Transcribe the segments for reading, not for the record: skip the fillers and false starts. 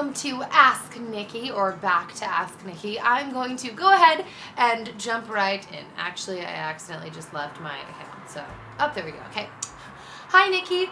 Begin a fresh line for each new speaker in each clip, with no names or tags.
welcome to Ask Nikki, or back to Ask Nikki. I'm going to go ahead and jump right in. Actually, I accidentally just left my account, so, there we go, okay. Hi Nikki,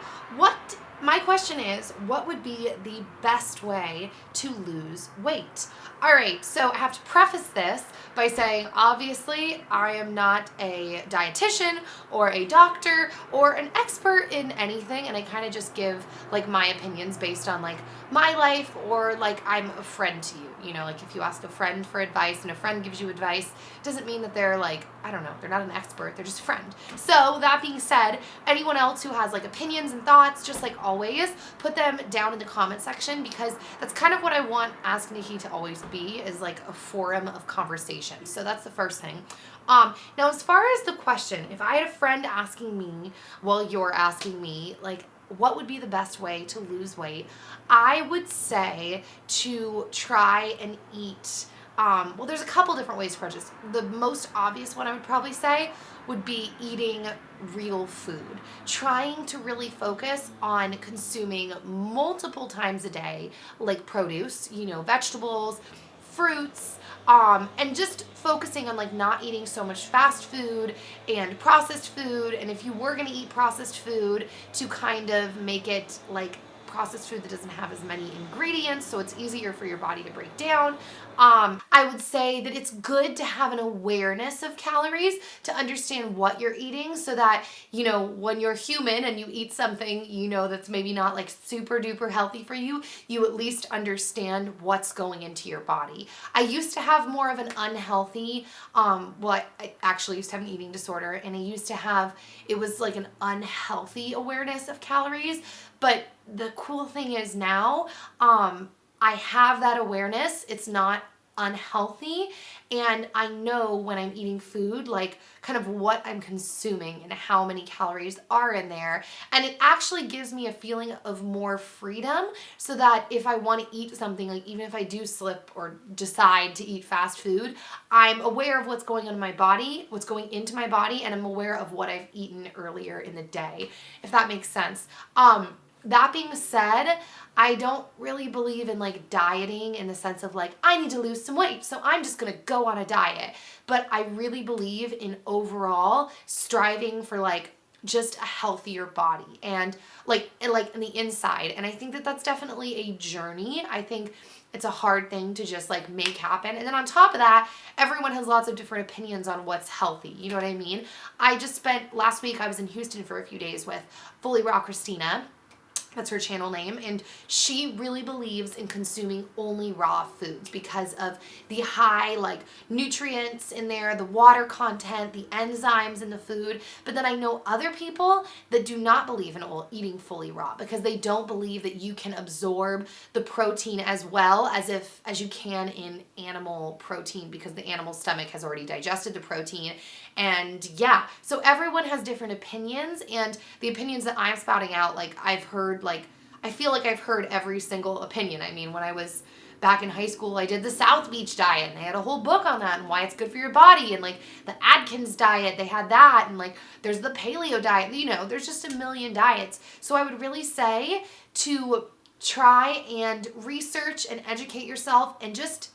my question is, what would be the best way to lose weight? All right, so I have to preface this by saying, obviously, I am not a dietitian or a doctor or an expert in anything, and I kind of just give like my opinions based on like my life, or like I'm a friend to you. You know, like if you ask a friend for advice and a friend gives you advice, it doesn't mean that they're like, I don't know, they're not an expert, they're just a friend. So that being said, anyone else who has like opinions and thoughts, just like always, put them down in the comment section, because that's kind of what I want Ask Nikki to always be, is like a forum of conversation. So that's the first thing. Now as far as the question, if I had a friend asking me, well, you're asking me, like, what would be the best way to lose weight? I would say to try and eat, well, there's a couple different ways to approach this. The most obvious one I would probably say would be eating real food. Trying to really focus on consuming multiple times a day, like produce, you know, vegetables, fruits, and just focusing on like not eating so much fast food and processed food. And if you were going to eat processed food, to kind of make it like processed food that doesn't have as many ingredients, so it's easier for your body to break down. I would say that it's good to have an awareness of calories, to understand what you're eating, so that, you know, when you're human and you eat something, you know, that's maybe not like super duper healthy for you, you at least understand what's going into your body. I used to have more of an unhealthy, I actually used to have an eating disorder, and I used to have, it was like an unhealthy awareness of calories. But the cool thing is now, I have that awareness. It's not unhealthy, and I know when I'm eating food, like kind of what I'm consuming and how many calories are in there. And it actually gives me a feeling of more freedom, so that if I want to eat something, like even if I do slip or decide to eat fast food, I'm aware of what's going on in my body, what's going into my body, and I'm aware of what I've eaten earlier in the day, if that makes sense. That being said, I don't really believe in like dieting in the sense of like, I need to lose some weight, so I'm just gonna go on a diet. But I really believe in overall striving for like just a healthier body, and like in the inside. And I think that that's definitely a journey. I think it's a hard thing to just like make happen. And then on top of that, everyone has lots of different opinions on what's healthy. You know what I mean? I just spent, last week I was in Houston for a few days with Fully Raw Christina. That's her channel name, and she really believes in consuming only raw foods because of the high like nutrients in there, the water content, the enzymes in the food. But then I know other people that do not believe in eating fully raw, because they don't believe that you can absorb the protein as well as you can in animal protein, because the animal stomach has already digested the protein. And yeah, so everyone has different opinions, and the opinions that I'm spouting out, like I've heard, like I feel like I've heard every single opinion. I mean, when I was back in high school, I did the South Beach diet, and they had a whole book on that and why it's good for your body, and like the Atkins diet, they had that, and like there's the paleo diet, you know, there's just a million diets. So I would really say to try and research and educate yourself, and just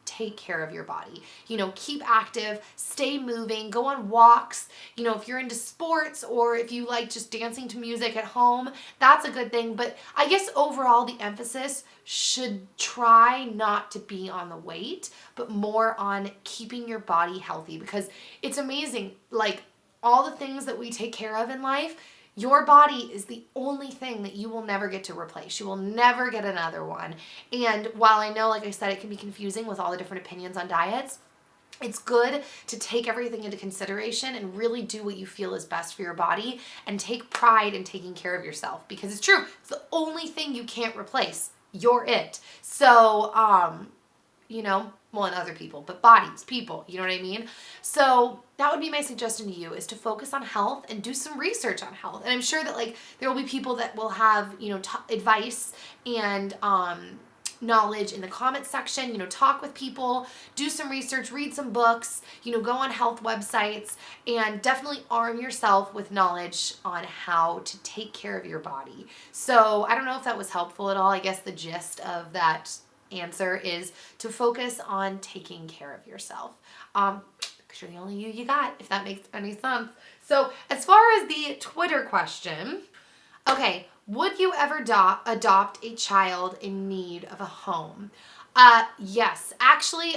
take care of your body. You know, keep active, stay moving, go on walks. You know, if you're into sports, or if you like just dancing to music at home, that's a good thing. But I guess overall the emphasis should try not to be on the weight, but more on keeping your body healthy, because it's amazing. Like all the things that we take care of in life, your body is the only thing that you will never get to replace. You will never get another one. And while I know, like I said, it can be confusing with all the different opinions on diets, it's good to take everything into consideration and really do what you feel is best for your body, and take pride in taking care of yourself, because it's true. It's the only thing you can't replace. You're it. So, you know, well, and other people, but bodies, people, you know what I mean? So that would be my suggestion to you, is to focus on health and do some research on health. And I'm sure that like there will be people that will have, you know, advice and, knowledge in the comment section, talk with people, do some research, read some books, go on health websites, and definitely arm yourself with knowledge on how to take care of your body. So I don't know if that was helpful at all. I guess the gist of that answer is to focus on taking care of yourself. Because you're the only you got, if that makes any sense. So as far as the Twitter question, okay, would you ever adopt a child in need of a home? Yes. Actually,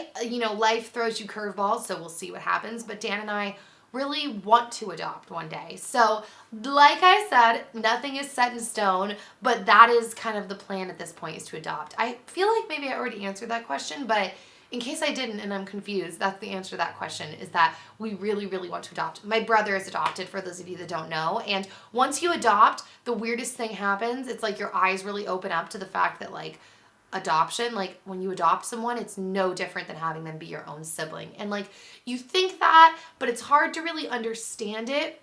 life throws you curveballs, so we'll see what happens. But Dan and I really want to adopt one day. So like I said, nothing is set in stone, but that is kind of the plan at this point, is to adopt. I feel like maybe I already answered that question, but in case I didn't and I'm confused, that's the answer to that question, is that we really, really want to adopt. My brother is adopted, for those of you that don't know. And once you adopt, the weirdest thing happens. It's like your eyes really open up to the fact that like adoption, like when you adopt someone, it's no different than having them be your own sibling. And like you think that, but it's hard to really understand it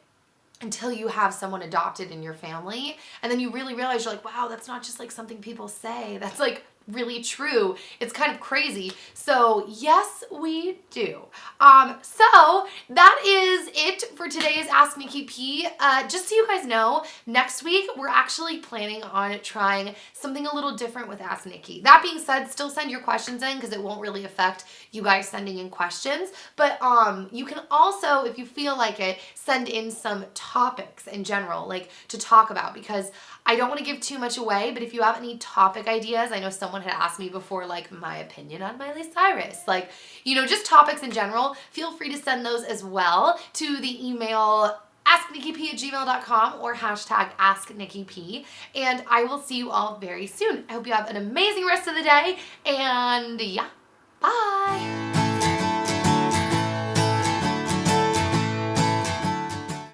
until you have someone adopted in your family. And then you really realize, you're like, wow, that's not just like something people say. That's like really true. It's kind of crazy. So yes, we do. So that is it for today's Ask Nikki P. Just so you guys know, next week we're actually planning on trying something a little different with Ask Nikki. That being said, still send your questions in, because it won't really affect you guys sending in questions. But you can also, if you feel like it, send in some topics in general, like to talk about, because I don't want to give too much away, but if you have any topic ideas, I know someone had asked me before, like my opinion on Miley Cyrus, like, just topics in general, feel free to send those as well to the email asknikkiP@gmail.com or hashtag AskNikkiP. And I will see you all very soon. I hope you have an amazing rest of the day, and yeah, bye.